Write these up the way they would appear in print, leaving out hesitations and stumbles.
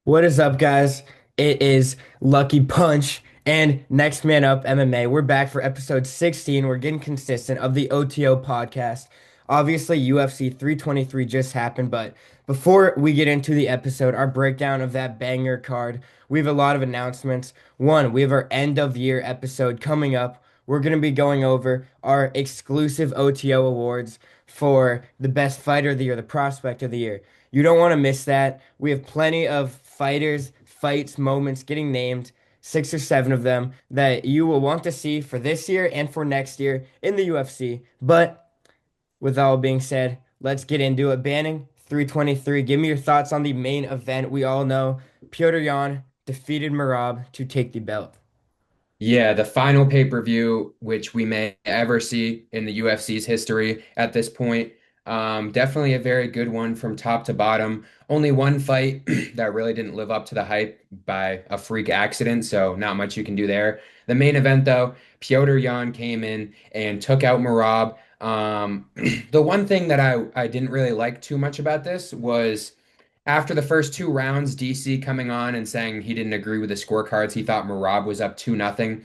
What is up, guys? It is Lucky Punch and Next Man Up MMA. We're back for episode 16. We're getting consistent of the OTO podcast. Obviously, UFC 323 just happened, but before we get into the episode, our breakdown of that banger card, we have a lot of announcements. One, we have our end of year episode coming up. We're going to be going over our exclusive OTO awards for the best fighter of the year, the prospect of the year. You don't want to miss that. We have plenty of fighters, fights, moments getting named, six or seven of them that you will want to see for this year and for next year in the UFC. But with all being said, let's get into it. Banning 323. Give me your thoughts on the main event. We all know Petr Yan defeated Merab to take the belt. Yeah, the final pay-per-view, which we may ever see in the UFC's history at this point. Definitely a very good one from top to bottom. Only one fight that really didn't live up to the hype by a freak accident, so not much you can do there. The main event, though, Petr Yan came in and took out Merab. The one thing that I didn't really like too much about this was after the first two rounds, DC coming on and saying he didn't agree with the scorecards. He thought Merab was up 2-0.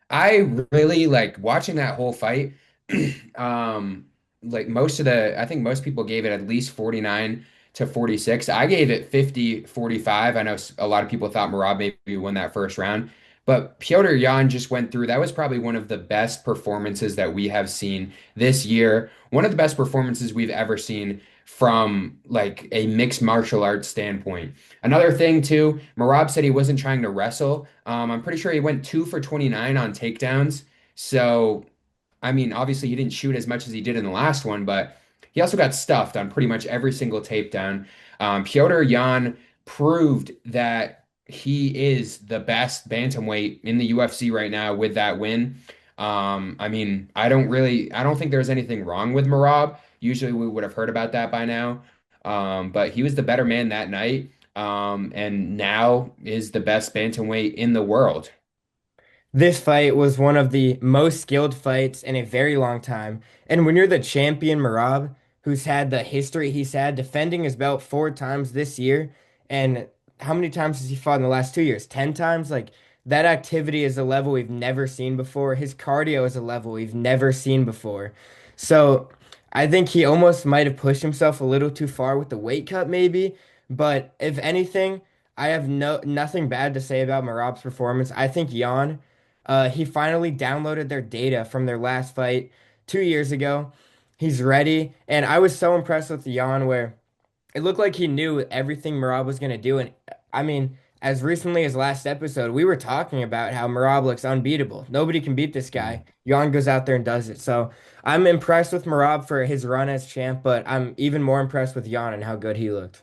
I really like watching that whole fight. Um, like I think most people gave it at least 49 to 46. I gave it 50-45. I know a lot of people thought Merab maybe won that first round, but Piotr Jan just went through. That was probably one of the best performances that we have seen this year. One of the best performances we've ever seen from like a mixed martial arts standpoint. Another thing too, Merab said he wasn't trying to wrestle. I'm pretty sure he went 2 for 29 on takedowns. So, I mean, obviously he didn't shoot as much as he did in the last one, but he also got stuffed on pretty much every single takedown. Petr Yan proved that he is the best bantamweight in the UFC right now with that win. I mean, I don't think there's anything wrong with Merab. Usually we would have heard about that by now. But he was the better man that night, and now is the best bantamweight in the world. This fight was one of the most skilled fights in a very long time. And when you're the champion, Merab, who's had the history he's had, defending his belt four times this year, and how many times has he fought in the last 2 years? 10 times? Like, that activity is a level we've never seen before. His cardio is a level we've never seen before. So I think he almost might have pushed himself a little too far with the weight cut, maybe. But if anything, I have nothing bad to say about Merab's performance. I think Jan. He finally downloaded their data from their last fight 2 years ago. He's ready, and I was so impressed with Jan where it looked like he knew everything Merab was going to do. And I mean, as recently as last episode, we were talking about how Merab looks unbeatable. Nobody can beat this guy. Jan goes out there and does it. So I'm impressed with Merab for his run as champ, but I'm even more impressed with Jan and how good he looked.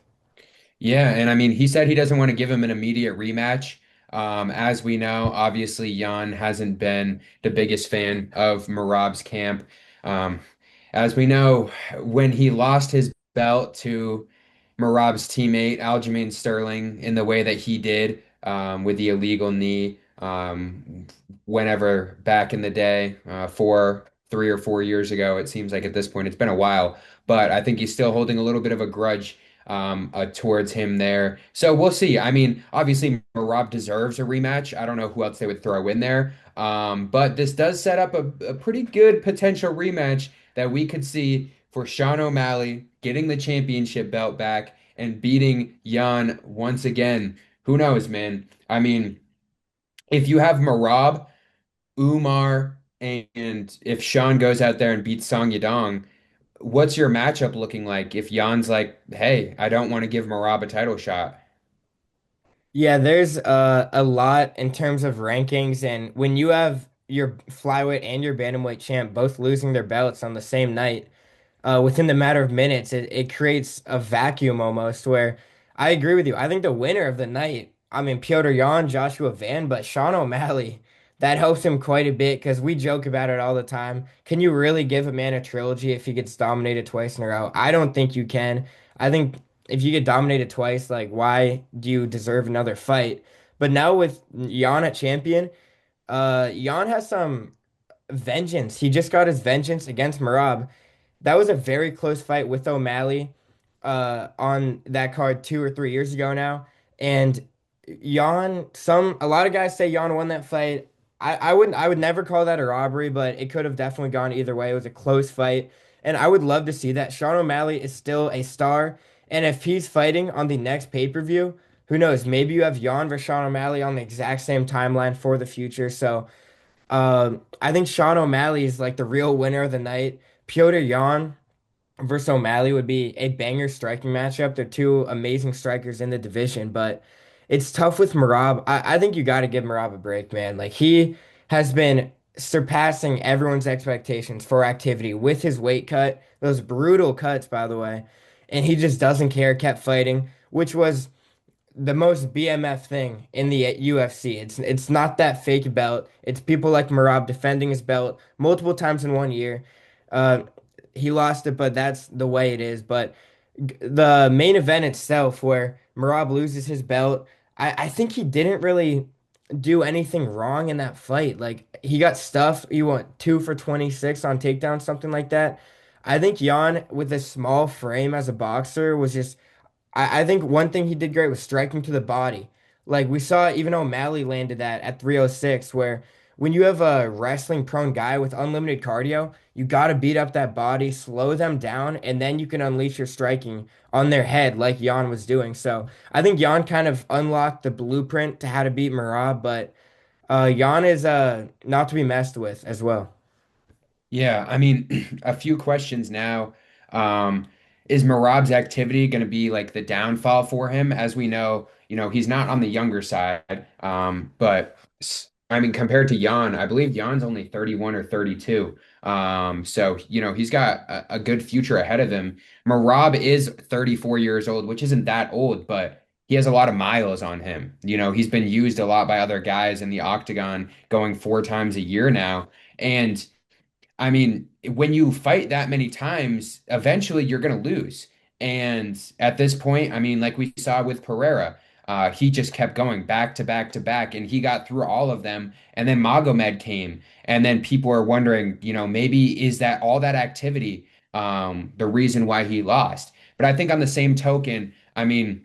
Yeah, and I mean, he said he doesn't want to give him an immediate rematch. As we know, obviously, Jan hasn't been the biggest fan of Merab's camp. Um, as we know, when he lost his belt to Merab's teammate, Aljamain Sterling, in the way that he did with the illegal knee, whenever back in the day, 3 or 4 years ago, it seems like at this point, it's been a while, but I think he's still holding a little bit of a grudge towards him there. So we'll see. I mean, obviously, Merab deserves a rematch. I don't know who else they would throw in there. But this does set up a pretty good potential rematch that we could see for Sean O'Malley getting the championship belt back and beating Jan once again. Who knows, man? I mean, if you have Merab, Umar, and if Sean goes out there and beats Song Yadong, what's your matchup looking like if Jan's like, hey, I don't want to give Merab a title shot? Yeah, there's a lot in terms of rankings, and when you have your flyweight and your bantamweight champ both losing their belts on the same night, within the matter of minutes, it creates a vacuum almost where I agree with you. I think the winner of the night, I mean, Piotr Jan, Joshua Van, but Sean O'Malley, that helps him quite a bit because we joke about it all the time. Can you really give a man a trilogy if he gets dominated twice in a row? I don't think you can. I think if you get dominated twice, like, why do you deserve another fight? But now with Jan at champion, Jan has some vengeance. He just got his vengeance against Merab. That was a very close fight with O'Malley on that card 2 or 3 years ago now. And a lot of guys say Jan won that fight. I would never call that a robbery, but it could have definitely gone either way. It was a close fight, and I would love to see that. Sean O'Malley is still a star, and if he's fighting on the next pay-per-view, who knows? Maybe you have Jan versus Sean O'Malley on the exact same timeline for the future. So, I think Sean O'Malley is like the real winner of the night. Piotr Jan versus O'Malley would be a banger striking matchup. They're two amazing strikers in the division, but it's tough with Merab. I think you got to give Merab a break, man. Like he has been surpassing everyone's expectations for activity with his weight cut, those brutal cuts, by the way, and he just doesn't care, kept fighting, which was the most BMF thing in the UFC. It's not that fake belt. It's people like Merab defending his belt multiple times in 1 year. Uh, he lost it, but that's the way it is. But the main event itself, where Merab loses his belt, I think he didn't really do anything wrong in that fight. Like he got stuffed. He went 2 for 26 on takedown, something like that. I think Jan, with a small frame as a boxer, was just I think one thing he did great was striking to the body. Like we saw, even O'Malley landed that at 306, where when you have a wrestling prone guy with unlimited cardio, you got to beat up that body, slow them down, and then you can unleash your striking on their head like Jan was doing. So I think Jan kind of unlocked the blueprint to how to beat Merab, but Jan is not to be messed with as well. Yeah, I mean, a few questions now. Um, is Marab's activity going to be like the downfall for him? As we know, he's not on the younger side. I mean, compared to Jan, I believe Jan's only 31 or 32. So, he's got a good future ahead of him. Marab is 34 years old, which isn't that old, but he has a lot of miles on him. He's been used a lot by other guys in the Octagon going 4 times a year now. And I mean, when you fight that many times, eventually you're going to lose. And at this point, I mean, like we saw with Pereira, he just kept going back to back to back, and he got through all of them. And then Magomed came, and then people are wondering, maybe is that all that activity, the reason why he lost? But I think on the same token, I mean,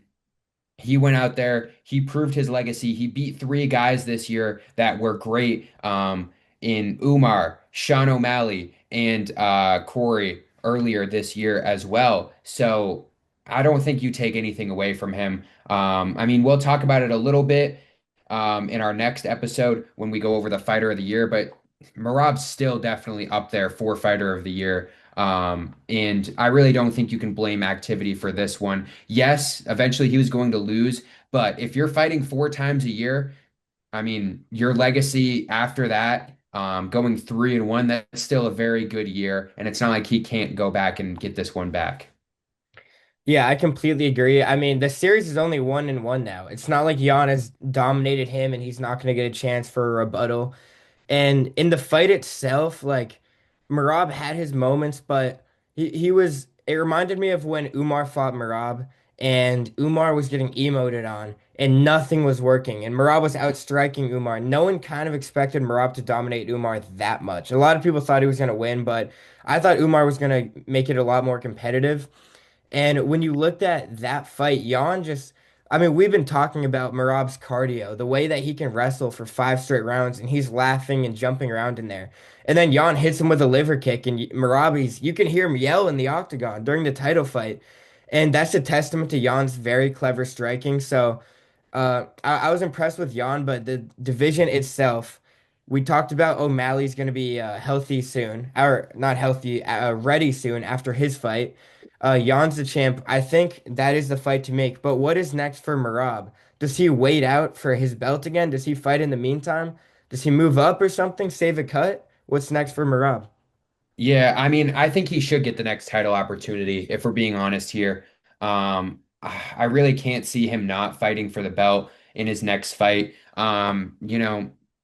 he went out there, he proved his legacy. He beat 3 guys this year that were great in Umar, Sean O'Malley, and Corey earlier this year as well. So I don't think you take anything away from him. I mean, we'll talk about it a little bit in our next episode when we go over the fighter of the year, but Marab's still definitely up there for fighter of the year. And I really don't think you can blame activity for this one. Yes, eventually he was going to lose, but if you're fighting 4 times a year, I mean, your legacy after that, going 3-1, that's still a very good year. And it's not like he can't go back and get this one back. Yeah, I completely agree. I mean, the series is only 1-1 now. It's not like Jan has dominated him and he's not going to get a chance for a rebuttal. And in the fight itself, like Merab had his moments, but it reminded me of when Umar fought Merab and Umar was getting emoted on and nothing was working. And Merab was outstriking Umar. No one kind of expected Merab to dominate Umar that much. A lot of people thought he was going to win, but I thought Umar was going to make it a lot more competitive. And when you looked at that fight, I mean, we've been talking about Merab's cardio, the way that he can wrestle for 5 straight rounds, and he's laughing and jumping around in there. And then Jan hits him with a liver kick, and you can hear him yell in the octagon during the title fight. And that's a testament to Jan's very clever striking. So, I was impressed with Jan, but the division itself, we talked about O'Malley's going to be healthy soon, or not healthy, ready soon after his fight. Jan's the champ. I think that is the fight to make. But what is next for Merab? Does he wait out for his belt again? Does he fight in the meantime? Does he move up or something? Save a cut? What's next for Merab? Yeah, I mean, I think he should get the next title opportunity, if we're being honest here. I really can't see him not fighting for the belt in his next fight.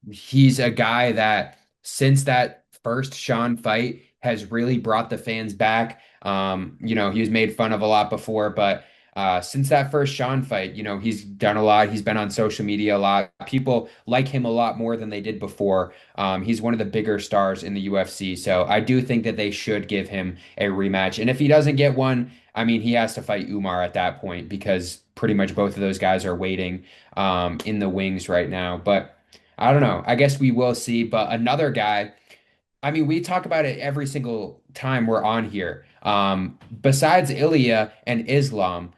He's a guy that since that first Sean fight has really brought the fans back. He was made fun of a lot before, but since that first Sean fight, he's done a lot. He's been on social media a lot. People like him a lot more than they did before. He's one of the bigger stars in the UFC. So I do think that they should give him a rematch. And if he doesn't get one, I mean, he has to fight Umar at that point because pretty much both of those guys are waiting in the wings right now. But I don't know. I guess we will see. But another guy. I mean, we talk about it every single time we're on here. Besides Ilya and Islam,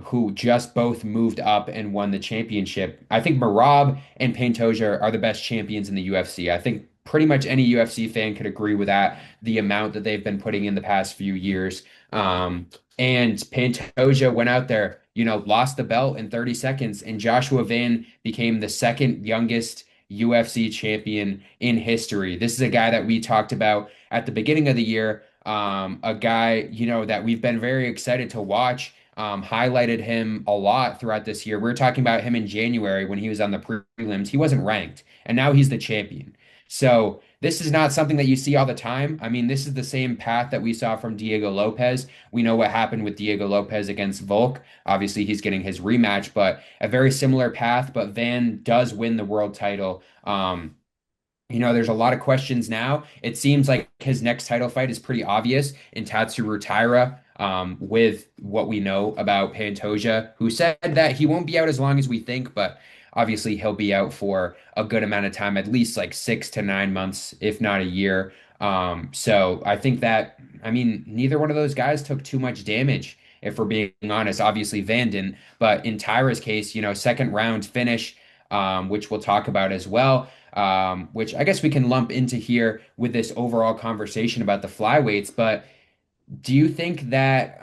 who just both moved up and won the championship, I think Merab and Pantoja are the best champions in the UFC. I think pretty much any UFC fan could agree with that, the amount that they've been putting in the past few years. And Pantoja went out there, lost the belt in 30 seconds, and Joshua Van became the second youngest UFC champion in history. This is a guy that we talked about at the beginning of the year. A guy, that we've been very excited to watch. Highlighted him a lot throughout this year. We were talking about him in January when he was on the prelims. He wasn't ranked, and now he's the champion. So this is not something that you see all the time. I mean, this is the same path that we saw from Diego Lopez. We know what happened with Diego Lopez against Volk. Obviously, he's getting his rematch, but a very similar path. But Van does win the world title. There's a lot of questions now. It seems like his next title fight is pretty obvious in Tatsuro Taira, with what we know about Pantoja, who said that he won't be out as long as we think, but obviously he'll be out for a good amount of time, at least like 6 to 9 months, if not a year. So I think that, I mean, neither one of those guys took too much damage, if we're being honest. Obviously, Van didn't, but in Tyra's case, second round finish, which we'll talk about as well, which I guess we can lump into here with this overall conversation about the flyweights. But do you think that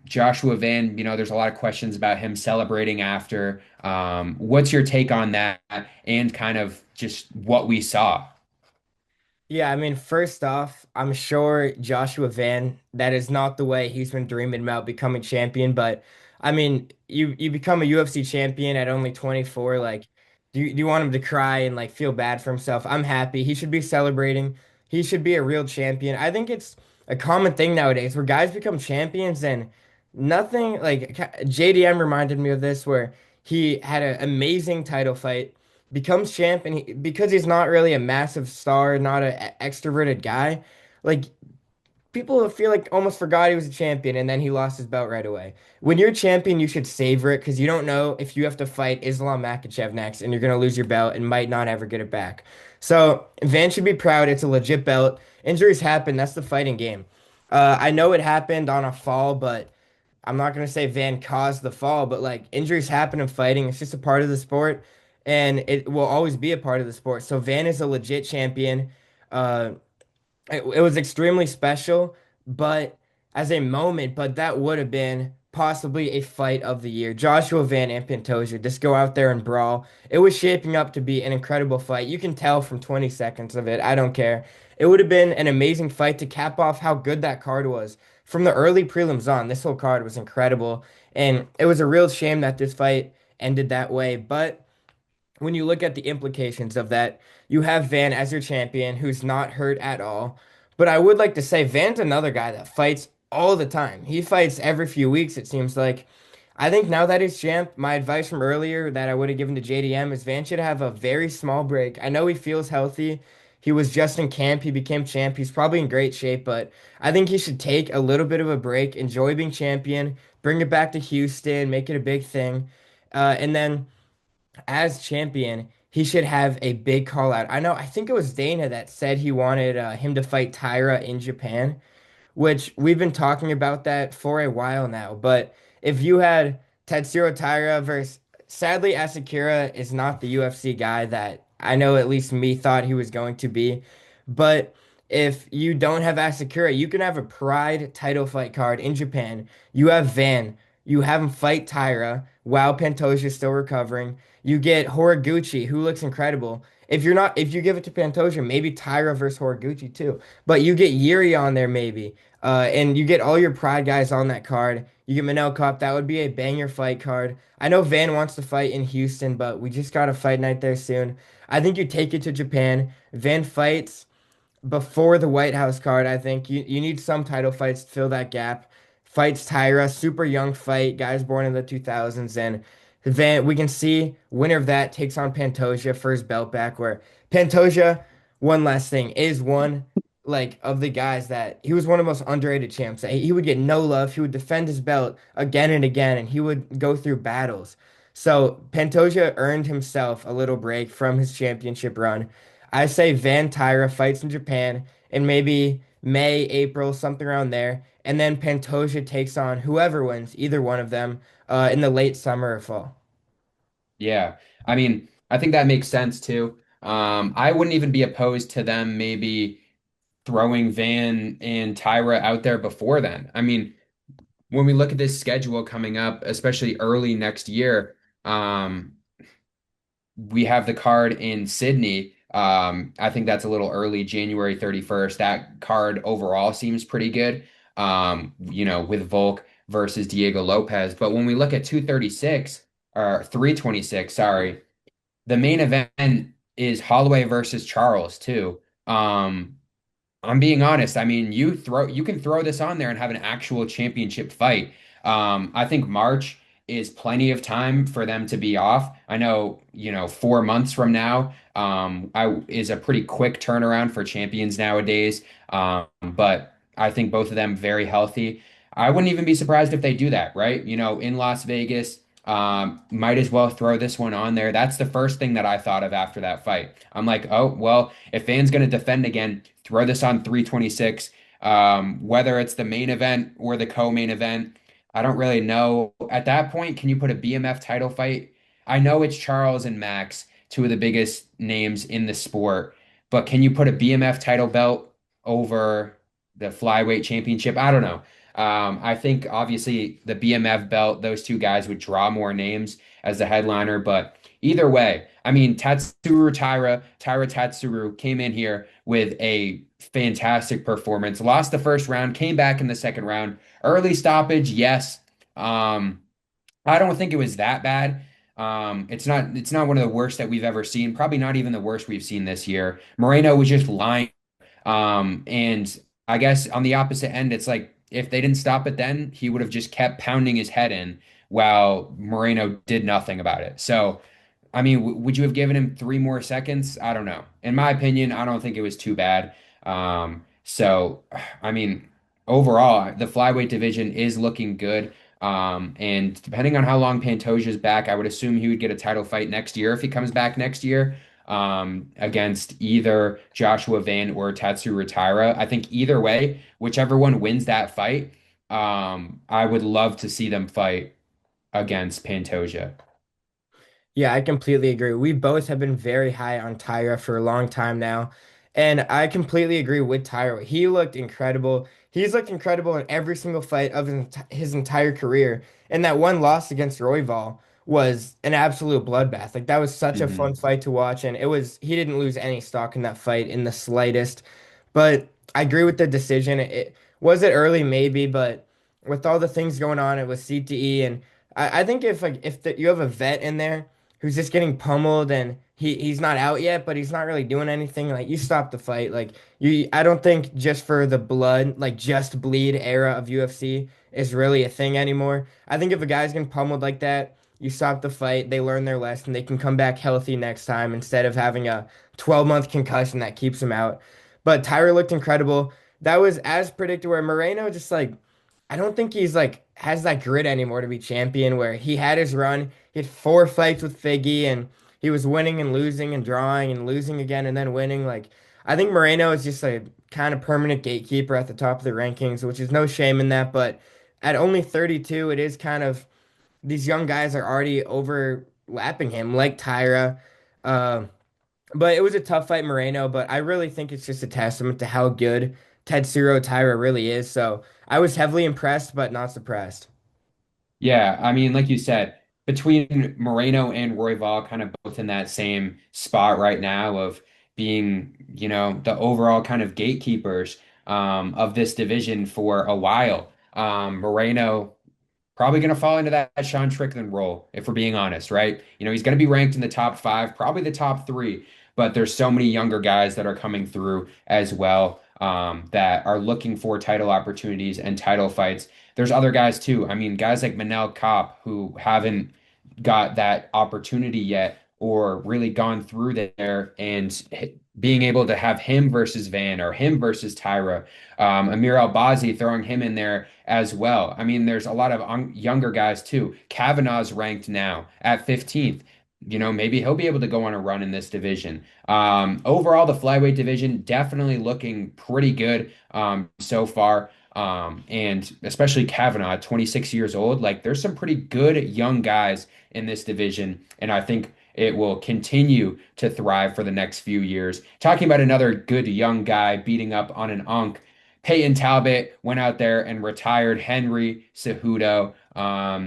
Joshua Van, there's a lot of questions about him celebrating after. What's your take on that and kind of just what we saw? Yeah, I mean, first off, I'm sure Joshua Van, that is not the way he's been dreaming about becoming champion. But I mean, you become a UFC champion at only 24. Like, do you want him to cry and like feel bad for himself? I'm happy. He should be celebrating. He should be a real champion. I think it's a common thing nowadays where guys become champions and nothing like JDM reminded me of this, where he had an amazing title fight, becomes champ, and because he's not really a massive star, not an extroverted guy, like people feel like almost forgot he was a champion, and then he lost his belt right away. When you're a champion, you should savor it because you don't know if you have to fight Islam Makhachev next and you're gonna lose your belt and might not ever get it back. So Van should be proud. It's a legit belt. Injuries happen. That's the fighting game. I know it happened on a fall, but I'm not gonna say Van caused the fall, but like injuries happen in fighting. It's just a part of the sport, and it will always be a part of the sport. So Van is a legit champion. Uh, it was extremely special, but as a moment, but that would have been possibly a fight of the year. Joshua Van and Pantoja just go out there and brawl. It was shaping up to be an incredible fight. You can tell from 20 seconds of it. I don't care. It would have been an amazing fight to cap off how good that card was. From the early prelims on, this whole card was incredible. And it was a real shame that this fight ended that way. But when you look at the implications of that, you have Van as your champion who's not hurt at all. But I would like to say Van's another guy that fights all the time. He fights every few weeks, it seems like. I think now that he's champ, my advice from earlier that I would have given to JDM is Van should have a very small break. I know he feels healthy. He was just in camp. He became champ. He's probably in great shape, but I think he should take a little bit of a break, enjoy being champion, bring it back to Houston, make it a big thing. And then as champion, he should have a big call out. I know, I think it was Dana that said he wanted him to fight Tyra in Japan, which we've been talking about that for a while now. But if you had Tetsuro Taira versus, sadly, Asakura is not the UFC guy that I know at least me thought he was going to be. But if you don't have Asakura, you can have a Pride title fight card in Japan. You have Van. You have him fight Taira while Pantoja is still recovering. You get Horiguchi, who looks incredible. If you give it to Pantoja, maybe Taira versus Horiguchi too. But you get Yuri on there maybe. And you get all your Pride guys on that card. You get Manel Cup. That would be a banger fight card. I know Van wants to fight in Houston, but we just got a fight night there soon. I think you take it to Japan. Van fights before the White House card. I think you need some title fights to fill that gap. Fights Tyra, super young fight, guys born in the 2000s, and Van, we can see winner of that takes on Pantoja for his belt back. Where Pantoja, one last thing, is one like of the guys that he was one of the most underrated champs. He would get no love. He would defend his belt again and again, and he would go through battles. So Pantoja earned himself a little break from his championship run. I say Van Tyra fights in Japan in maybe May, April, something around there, and then Pantoja takes on whoever wins, either one of them, in the late summer or fall. Yeah. I mean, I think that makes sense too. I wouldn't even be opposed to them maybe throwing Van and Tyra out there before then. I mean, when we look at this schedule coming up, especially early next year, we have the card in Sydney. I think that's a little early, January 31st. That card overall seems pretty good, with Volk versus Diego Lopez. But when we look at 236 or 326, sorry, the main event is Holloway versus Charles too. I'm being honest. I mean, you can throw this on there and have an actual championship fight. I think March is plenty of time for them to be off. I know, 4 months from now, is a pretty quick turnaround for champions nowadays. But I think both of them very healthy. I wouldn't even be surprised if they do that, right? In Las Vegas, might as well throw this one on there. That's the first thing that I thought of after that fight. I'm like, oh, well, if Van's going to defend again, throw this on 326. Whether it's the main event or the co-main event, I don't really know. At that point, can you put a BMF title fight? I know it's Charles and Max, two of the biggest names in the sport, but can you put a BMF title belt over the flyweight championship? I don't know. I think obviously the BMF belt, those two guys would draw more names as the headliner, but either way, I mean, Taira Tatsuru came in here with a fantastic performance, lost the first round, came back in the second round. Early stoppage, yes. I don't think it was that bad. It's not one of the worst that we've ever seen. Probably not even the worst we've seen this year. Moreno was just lying. And I guess on the opposite end, it's like if they didn't stop it then, he would have just kept pounding his head in while Moreno did nothing about it. So, I mean, would you have given him 3 more seconds? I don't know. In my opinion, I don't think it was too bad. So, I mean, overall, the flyweight division is looking good. And depending on how long Pantoja's back, I would assume he would get a title fight next year if he comes back next year, against either Joshua Van or Tatsuro Taira. I think either way, whichever one wins that fight, I would love to see them fight against Pantoja. Yeah, I completely agree. We both have been very high on Tyra for a long time now. And I completely agree with Tyra. He looked incredible. He's looked incredible in every single fight of his entire career. And that one loss against Royval was an absolute bloodbath. Like that was such a fun Hmm. fight to watch. And he didn't lose any stock in that fight in the slightest. But I agree with the decision. Was it early? Maybe, but with all the things going on, it was CTE. And I think you have a vet in there who's just getting pummeled and he's not out yet, but he's not really doing anything. Like you stop the fight. I don't think just for the blood, like just bleed era of UFC is really a thing anymore. I think if a guy's getting pummeled like that, you stop the fight, they learn their lesson, they can come back healthy next time instead of having a 12-month concussion that keeps him out. But Tyra looked incredible. That was as predicted where Moreno just like I don't think he's like has that grit anymore to be champion where he had his run. He had 4 fights with Figgy and he was winning and losing and drawing and losing again and then winning. Like I think Moreno is just a kind of permanent gatekeeper at the top of the rankings, which is no shame in that, but at only 32, it is kind of these young guys are already overlapping him, like Tyra. Uh, but it was a tough fight, Moreno. But I really think it's just a testament to how good Tetsuro Taira really is. So I was heavily impressed, but not surprised. Yeah, I mean, like you said, between Moreno and Royval, kind of both in that same spot right now of being, the overall kind of gatekeepers, of this division for a while. Moreno probably going to fall into that Sean Strickland role, if we're being honest, right? He's going to be ranked in the top five, probably the top three, but there's so many younger guys that are coming through as well, that are looking for title opportunities and title fights. There's other guys too. I mean, guys like Manel Kopp who haven't got that opportunity yet or really gone through there and being able to have him versus Van or him versus Tyra, Amir Albazi throwing him in there as well. I mean, there's a lot of younger guys too. Kavanaugh's ranked now at 15th. You know, maybe he'll be able to go on a run in this division. Overall, the flyweight division definitely looking pretty good so far. And especially Kavanaugh, 26 years old. Like, there's some pretty good young guys in this division, and I think it will continue to thrive for the next few years. Talking about another good young guy beating up on an unk, Peyton Talbot went out there and retired Henry Cejudo.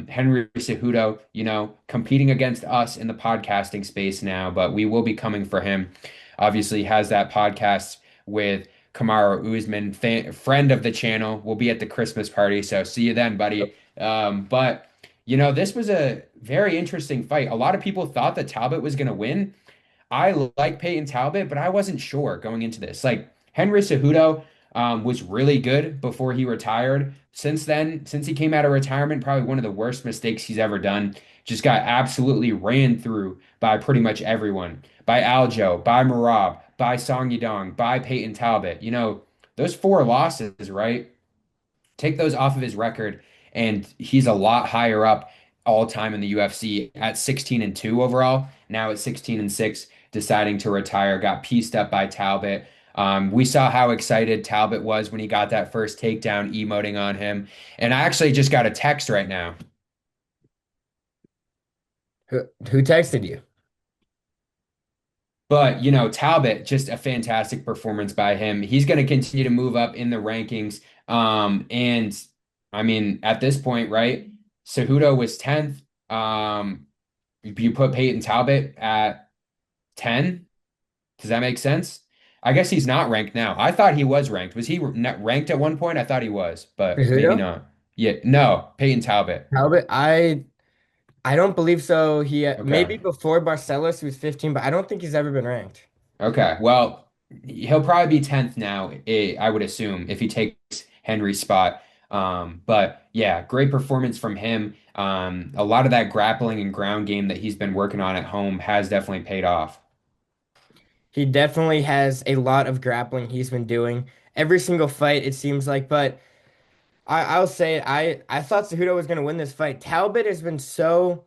Henry Cejudo, you know, competing against us in the podcasting space now, but we will be coming for him. Obviously, has that podcast with Kamaru Usman, friend of the channel. Will be at the Christmas party, so see you then, buddy. But you know, this was a very interesting fight. A lot of people thought that Talbot was going to win. I like Peyton Talbot, but I wasn't sure going into this. Like Henry Cejudo was really good before he retired. Since then, since he came out of retirement, probably one of the worst mistakes he's ever done. Just got absolutely ran through by pretty much everyone. By Aljo, by Merab, by Song Yadong, by Peyton Talbot. You know, those four losses, right? Take those off of his record, and he's a lot higher up all time in the UFC at 16-2 overall. Now at 16-6, deciding to retire, got pieced up by Talbot. We saw how excited Talbot was when he got that first takedown, emoting on him. And I actually just got a text right now. Who texted you? But, you know, Talbot, just a fantastic performance by him. He's going to continue to move up in the rankings. And I mean, at this point, right? Cejudo was 10th. You put Peyton Talbot at 10. Does that make sense? I guess he's not ranked now. I thought he was ranked. Was he ranked at one point? I thought he was, but maybe Cejudo? not. Yeah, no, Peyton Talbot. Talbot? I don't believe so. Maybe Okay. before Barcelos he was 15, but I don't think he's ever been ranked. Okay. Well, he'll probably be 10th now, I would assume, if he takes Henry's spot. But yeah, great performance from him. A lot of that grappling and ground game that he's been working on at home has definitely paid off. He definitely has a lot of grappling he's been doing every single fight, it seems like. But I'll say I thought Cejudo was going to win this fight. Talbot has been so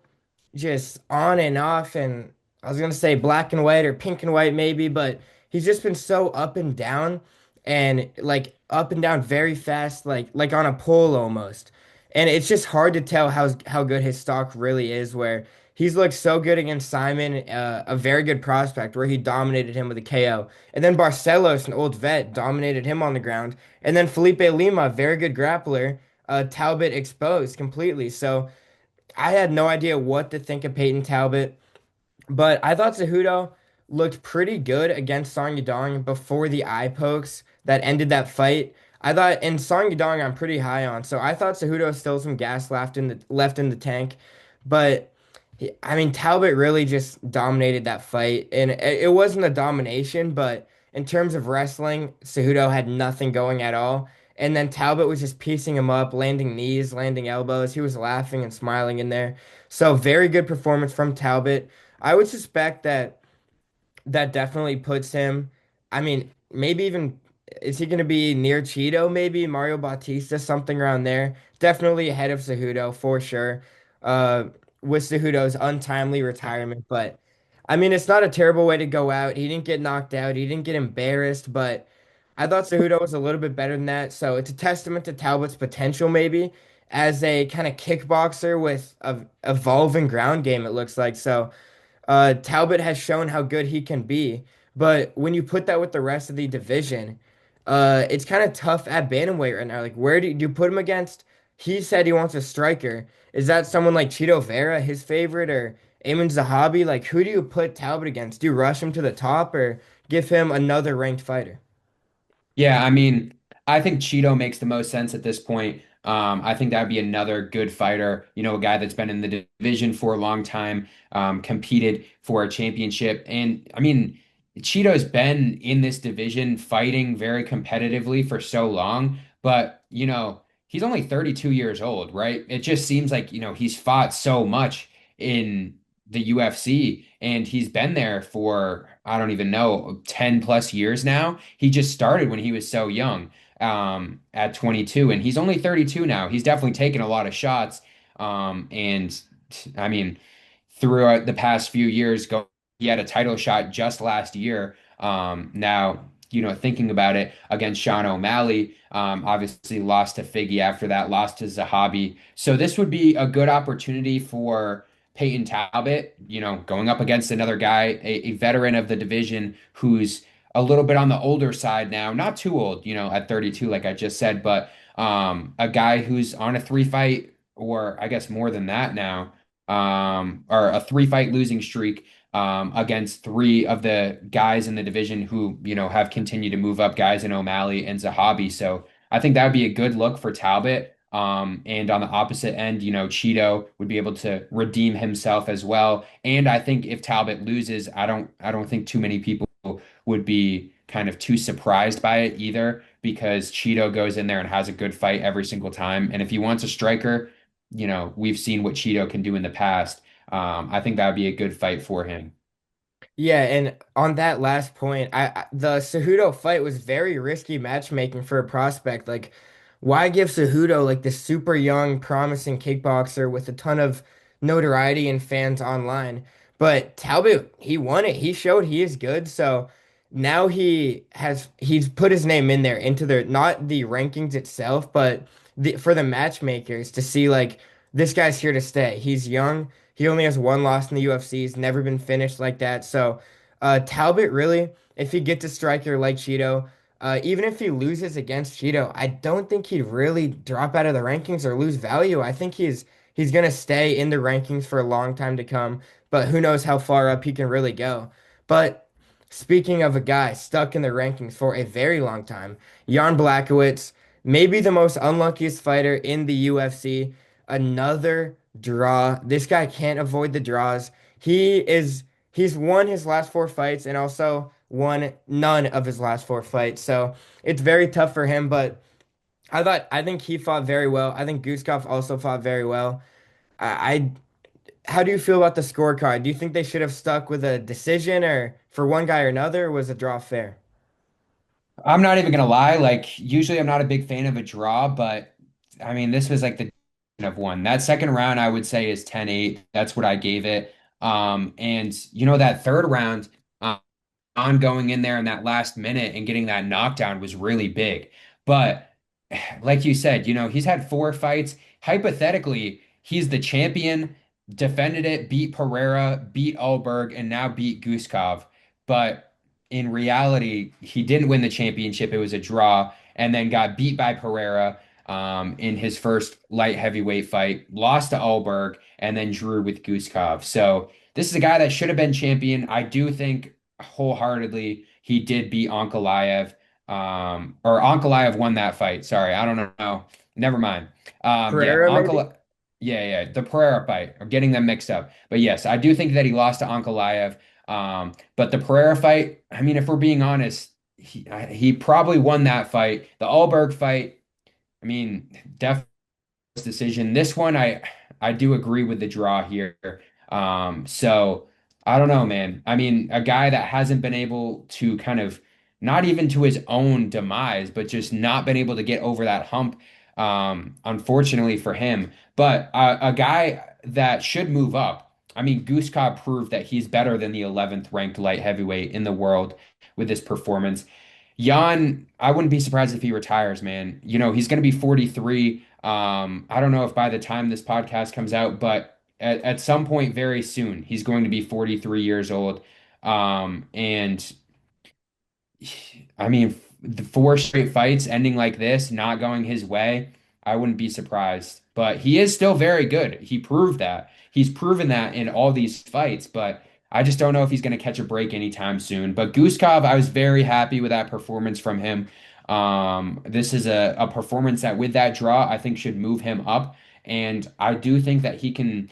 just on and off, and I was gonna say black and white or pink and white maybe, but he's just been so up and down, and like up and down very fast, like on a pole almost. And it's just hard to tell how good his stock really is. Where he's looked so good against Simon, a very good prospect, where he dominated him with a KO, and then Barcelos, an old vet, dominated him on the ground, and then Felipe Lima, very good grappler, Talbot exposed completely. So. I had no idea what to think of Peyton Talbot, but I thought Cejudo looked pretty good against Song Yadong before the eye pokes that ended that fight. I thought, and Song Yadong I'm pretty high on, so I thought Cejudo still some gas left in the tank, but I mean Talbot really just dominated that fight, and it wasn't a domination, but in terms of wrestling, Cejudo had nothing going at all. And then Talbot was just piecing him up, landing knees, landing elbows. He was laughing and smiling in there. So very good performance from Talbot. I would suspect that definitely puts him. I mean, maybe even is he going to be near Cheeto? Maybe Mario Bautista, something around there. Definitely ahead of Cejudo for sure. Uh, with Cejudo's untimely retirement, but I mean, it's not a terrible way to go out. He didn't get knocked out. He didn't get embarrassed, but I thought Cejudo was a little bit better than that. So it's a testament to Talbot's potential, maybe as a kind of kickboxer with a evolving ground game. It looks like so. Talbot has shown how good he can be, but when you put that with the rest of the division, it's kind of tough at bantamweight right now. Like, where do you put him against? He said he wants a striker. Is that someone like Chito Vera, his favorite, or Amin Zahabi? Like, who do you put Talbot against? Do you rush him to the top or give him another ranked fighter? Yeah, I mean, I think Cheeto makes the most sense at this point. I think that would be another good fighter, you know, a guy that's been in the division for a long time, competed for a championship. And I mean, Cheeto's been in this division fighting very competitively for so long, but, you know, he's only 32 years old, right? It just seems like, you know, he's fought so much in the UFC, and he's been there for, I don't even know, 10 plus years now. He just started when he was so young, at 22, and he's only 32 now. He's definitely taken a lot of shots. And I mean, throughout the past few years, he had a title shot just last year. Now, thinking about it, against Sean O'Malley, obviously lost to Figgy after that, lost to Zahabi. So this would be a good opportunity for Peyton Talbot, going up against another guy, a veteran of the division who's a little bit on the older side now, not too old, at 32, like I just said, but a guy who's on a three fight, or I guess more than that now, or a three-fight losing streak, against three of the guys in the division who, have continued to move up, guys in O'Malley and Zahabi. So I think that would be a good look for Talbot. And on the opposite end, Cheeto would be able to redeem himself as well. And I think if Talbot loses, I don't think too many people would be kind of too surprised by it either, because Cheeto goes in there and has a good fight every single time. And if he wants a striker, we've seen what Cheeto can do in the past. I think that would be a good fight for him. Yeah, and on that last point, the Cejudo fight was very risky matchmaking for a prospect. Like, why give Cejudo like this super young, promising kickboxer with a ton of notoriety and fans online? But Talbot, he won it. He showed he is good. So now he's put his name in there into the not the rankings itself, but for the matchmakers to see like this guy's here to stay. He's young. He only has one loss in the UFC. He's never been finished like that. So, Talbot really, if he gets a striker like Cheeto, even if he loses against Cheeto, I don't think he'd really drop out of the rankings or lose value. I think he's gonna stay in the rankings for a long time to come. But who knows how far up he can really go. But speaking of a guy stuck in the rankings for a very long time, Jan Blachowicz, maybe the most unluckiest fighter in the UFC. Another draw. This guy can't avoid the draws. He's won his last four fights and also won none of his last four fights. So it's very tough for him, but I think he fought very well. I think Guskov also fought very well. I how do you feel about the scorecard? Do you think they should have stuck with a decision or for one guy or another, or was a draw fair? I'm not even gonna lie, like usually I'm not a big fan of a draw, but I mean this was like the of one. That second round I would say is 10-8. That's what I gave it. And that third round, on going in there in that last minute and getting that knockdown was really big. But like you said, he's had four fights. Hypothetically, he's the champion, defended it, beat Pereira, beat Alberg, and now beat Guskov. But in reality, he didn't win the championship. It was a draw, and then got beat by Pereira, in his first light heavyweight fight, lost to Alberg, and then drew with Guskov. So this is a guy that should have been champion. I do think wholeheartedly he did beat Ankalaev. Or Ankalaev won that fight. Sorry, I don't know. Never mind. Yeah, Pereira, maybe? yeah, the Pereira fight. I'm getting them mixed up. But yes, I do think that he lost to Ankalaev. But the Pereira fight, I mean, if we're being honest, he probably won that fight. The Alberg fight, I mean, definitely decision. This one, I do agree with the draw here. So I don't know, man. I mean, a guy that hasn't been able to kind of, not even to his own demise, but just not been able to get over that hump. Unfortunately for him, but a guy that should move up. I mean, Guskov proved that he's better than the 11th ranked light heavyweight in the world with this performance. Jan, I wouldn't be surprised if he retires, man. He's going to be 43. I don't know if by the time this podcast comes out, but at some point very soon, he's going to be 43 years old. And I mean, the four straight fights ending like this, not going his way, I wouldn't be surprised. But he is still very good. He proved that. He's proven that in all these fights, but I just don't know if he's going to catch a break anytime soon. But Guskov, I was very happy with that performance from him. This is a performance that, with that draw, I think should move him up. And I do think that he can,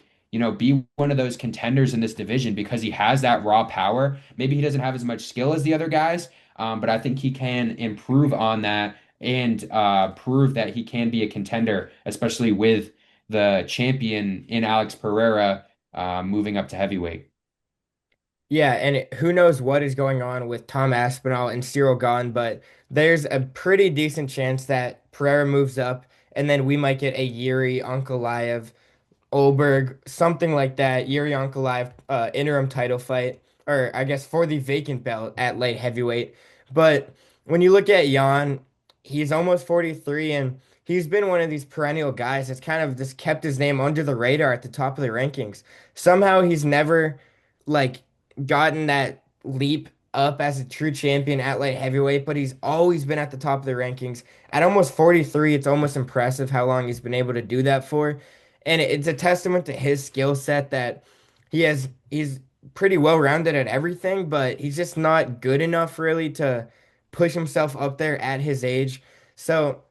be one of those contenders in this division because he has that raw power. Maybe he doesn't have as much skill as the other guys, but I think he can improve on that and prove that he can be a contender, especially with the champion in Alex Pereira. moving up to heavyweight. Yeah, and who knows what is going on with Tom Aspinall and Cyril Gahn, but there's a pretty decent chance that Pereira moves up, and then we might get a Yuri Ankalaev Olberg, something like that, Yuri Ankalaev interim title fight, or I guess for the vacant belt at light heavyweight. But when you look at Jan, he's almost 43, and he's been one of these perennial guys that's kind of just kept his name under the radar at the top of the rankings. Somehow he's never like gotten that leap up as a true champion at light heavyweight, but he's always been at the top of the rankings. At almost 43, it's almost impressive how long he's been able to do that for. And it's a testament to his skill set that he's pretty well rounded at everything, but he's just not good enough really to push himself up there at his age. So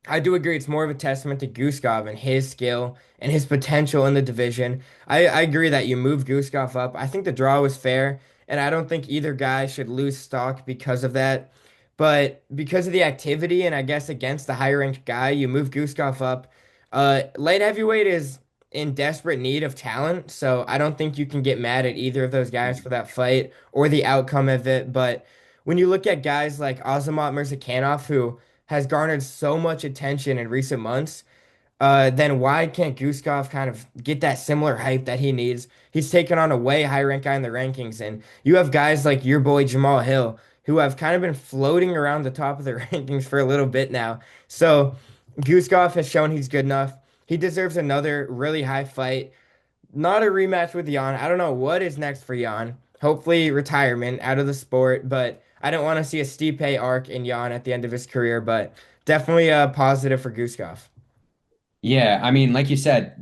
I do agree it's more of a testament to Guskov and his skill and his potential in the division. I agree that you move Guskov up. I think the draw was fair, and I don't think either guy should lose stock because of that. But because of the activity and I guess against the higher ranked guy, you move Guskov up. Light heavyweight is in desperate need of talent, so I don't think you can get mad at either of those guys for that fight or the outcome of it. But when you look at guys like Azamat Murzakanov, who has garnered so much attention in recent months, then why can't Guskov kind of get that similar hype that he needs? He's taken on a way high rank guy in the rankings, and you have guys like your boy Jamal Hill who have kind of been floating around the top of the rankings for a little bit now. So Guskov has shown he's good enough. He deserves another really high fight. Not a rematch with Jan. I don't know what is next for Jan. Hopefully retirement out of the sport, but I don't want to see a Stipe arc in Jan at the end of his career, but definitely a positive for Guskov. Yeah, I mean, like you said,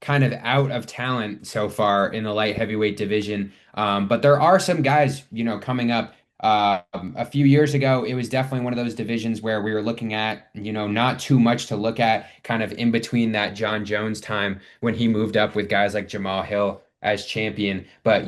kind of out of talent so far in the light heavyweight division. But there are some guys, coming up. A few years ago, it was definitely one of those divisions where we were looking at, not too much to look at, kind of in between that John Jones time when he moved up with guys like Jamal Hill as champion. But,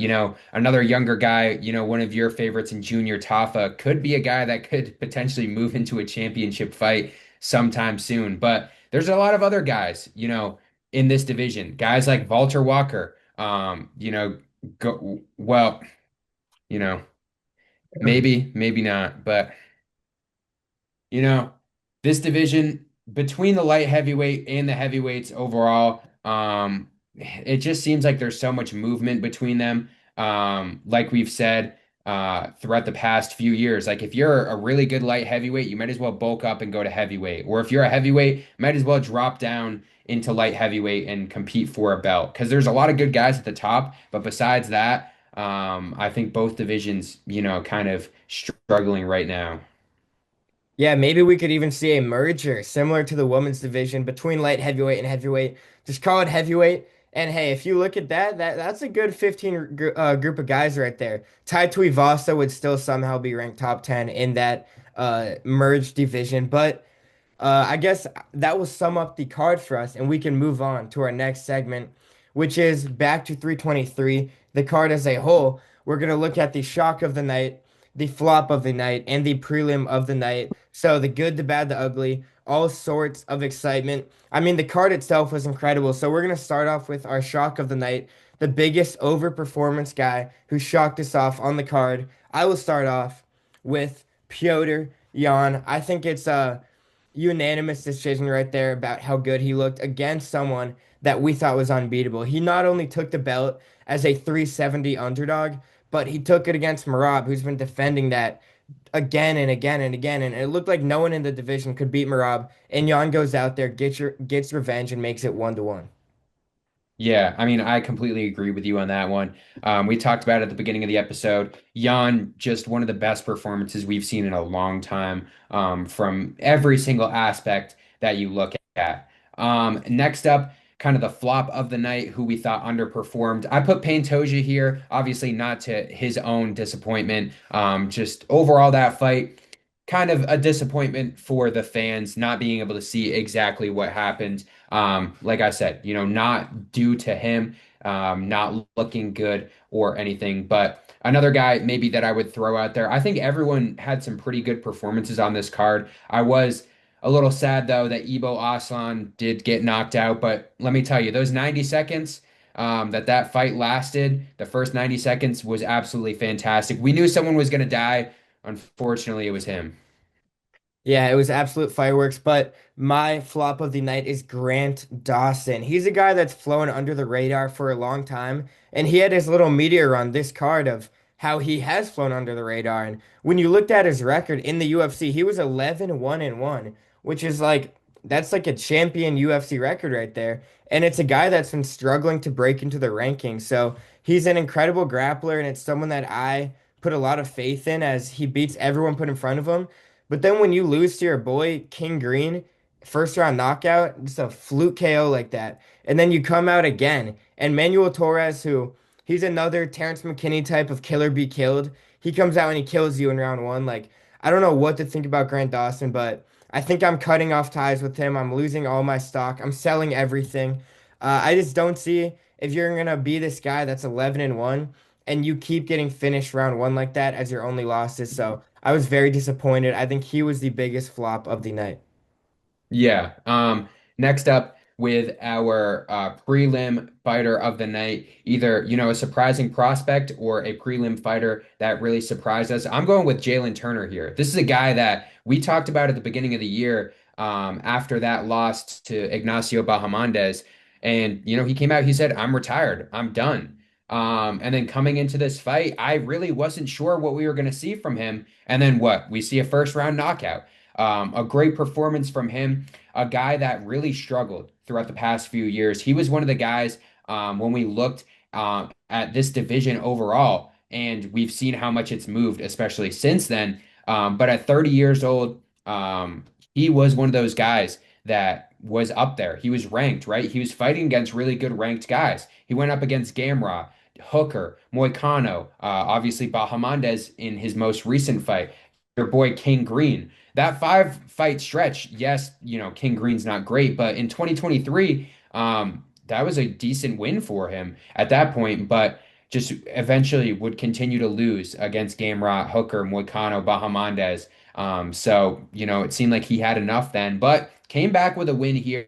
another younger guy, one of your favorites in Junior Tafa could be a guy that could potentially move into a championship fight sometime soon. But there's a lot of other guys, in this division, guys like Walter Walker, well, you know, maybe not, but you know, this division between the light heavyweight and the heavyweights overall, it just seems like there's so much movement between them. Like we've said, throughout the past few years, like if you're a really good light heavyweight, you might as well bulk up and go to heavyweight. Or if you're a heavyweight, might as well drop down into light heavyweight and compete for a belt. Because there's a lot of good guys at the top, but besides that, I think both divisions, kind of struggling right now. Yeah, maybe we could even see a merger similar to the women's division between light heavyweight and heavyweight. Just call it heavyweight. And hey, if you look at that's a good 15 group of guys right there. Tai Tuivasa would still somehow be ranked top 10 in that merged division, but I guess that will sum up the card for us, and we can move on to our next segment, which is back to 323, the card as a whole. We're going to look at the shock of the night, the flop of the night, and the prelim of the night. So the good, the bad, the ugly, all sorts of excitement. I mean, the card itself was incredible. So we're going to start off with our shock of the night, the biggest overperformance guy who shocked us off on the card. I will start off with Piotr Jan. I think it's unanimous decision right there about how good he looked against someone that we thought was unbeatable. He not only took the belt as a 370 underdog, but he took it against Merab, who's been defending that again and again and again. And it looked like no one in the division could beat Merab. And Jan goes out there, gets revenge, and makes it 1-1. Yeah, I mean, I completely agree with you on that one. We talked about it at the beginning of the episode. Jan, just one of the best performances we've seen in a long time, from every single aspect that you look at. Next up, kind of the flop of the night, who we thought underperformed. I put Pantoja here, obviously not to his own disappointment. Just overall, that fight, kind of a disappointment for the fans, not being able to see exactly what happened. Like I said, not due to him, not looking good or anything. But another guy maybe that I would throw out there, I think everyone had some pretty good performances on this card. I was a little sad though that Ibo Aslan did get knocked out, but let me tell you, those 90 seconds, that fight lasted. The first 90 seconds was absolutely fantastic. We knew someone was going to die. Unfortunately, it was him. Yeah, it was absolute fireworks. But my flop of the night is Grant Dawson. He's a guy that's flown under the radar for a long time, and he had his little meteor on this card of how he has flown under the radar. And when you looked at his record in the UFC, he was 11-1-1, which is like that's like a champion UFC record right there. And it's a guy that's been struggling to break into the rankings. So he's an incredible grappler, and it's someone that I put a lot of faith in as he beats everyone put in front of him. But then when you lose to your boy King Green, first round knockout, just a fluke KO like that, and then you come out again, and Manuel Torres, who he's another Terrence McKinney type of killer be killed, he comes out and he kills you in round one. Like I don't know what to think about Grant Dawson, but I think I'm cutting off ties with him. I'm losing all my stock. I'm selling everything. I just don't see if you're gonna be this guy that's 11-1 and you keep getting finished round one like that as your only losses. So I was very disappointed. I think he was the biggest flop of the night. Yeah. Next up with our prelim fighter of the night, either, a surprising prospect or a prelim fighter that really surprised us. I'm going with Jalen Turner here. This is a guy that we talked about at the beginning of the year, after that loss to Ignacio Bahamondes. And, he came out, he said, I'm retired. I'm done. And then coming into this fight, I really wasn't sure what we were going to see from him. And then what? We see a first round knockout. A great performance from him, a guy that really struggled throughout the past few years. He was one of the guys, when we looked at this division overall, and we've seen how much it's moved, especially since then. But at 30 years old, he was one of those guys that was up there. He was ranked, right? He was fighting against really good ranked guys. He went up against Gamrot, Hooker, Moicano, obviously Bahamondes in his most recent fight, your boy King Green. That five fight stretch, yes, King Green's not great, but in 2023, that was a decent win for him at that point, but just eventually would continue to lose against Gamrot, Hooker, Moicano, Bahamondes. So, it seemed like he had enough then, but came back with a win here.